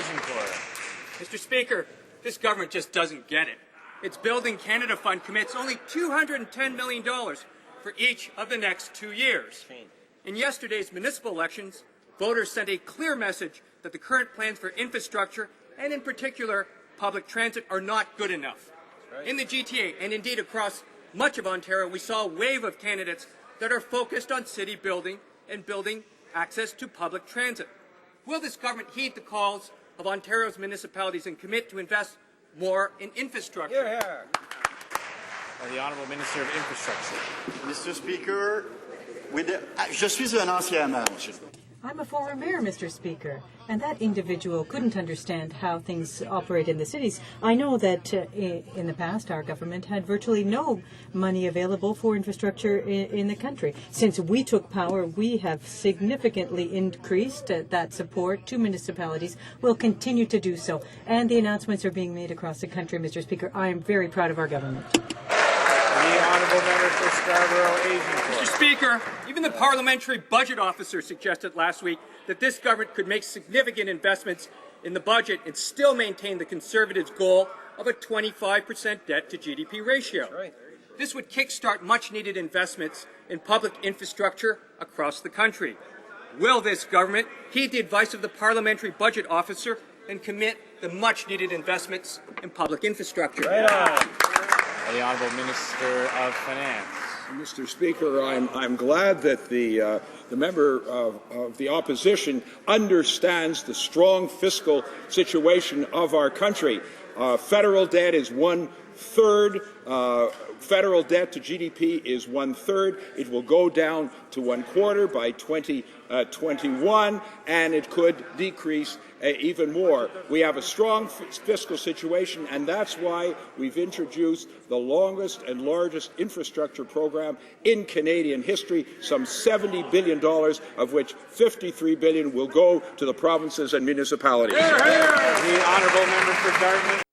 Agincourt. Mr. Speaker, this government just doesn't get it. Its Building Canada Fund commits only $210 million for each of the next 2 years. In yesterday's municipal elections, voters sent a clear message that the current plans for infrastructure, and in particular public transit, are not good enough. In the GTA, and indeed across much of Ontario, we saw a wave of candidates that are focused on city building and building access to public transit. Will this government heed the calls of Ontario's municipalities and commit to invest more in infrastructure? The Honourable Minister of Infrastructure. Mr. Speaker, je suis un ancien maire, monsieur. I'm a former mayor, Mr. Speaker, and that individual couldn't understand how things operate in the cities. I know that in the past our government had virtually no money available for infrastructure in the country. Since we took power, we have significantly increased that support to municipalities. We'll continue to do so. And the announcements are being made across the country, Mr. Speaker. I am very proud of our government. The Honourable Member for Scarborough-Agincourt. Mr. Speaker, even the Parliamentary Budget Officer suggested last week that this government could make significant investments in the budget and still maintain the Conservatives' goal of a 25% debt to GDP ratio. This would kickstart much-needed investments in public infrastructure across the country. Will this government heed the advice of the Parliamentary Budget Officer and commit the much-needed investments in public infrastructure? The Honourable Minister of Finance. Mr. Speaker, I'm glad that the member of the opposition understands the strong fiscal situation of our country. Federal debt is 1/3. Federal debt to GDP is 1/3. It will go down to 1/4 by 2021, and it could decrease even more. We have a strong fiscal situation, and that's why we've introduced the longest and largest infrastructure program in Canadian history, some $70 billion, of which $53 billion will go to the provinces and municipalities. The Honourable Member for Dartmouth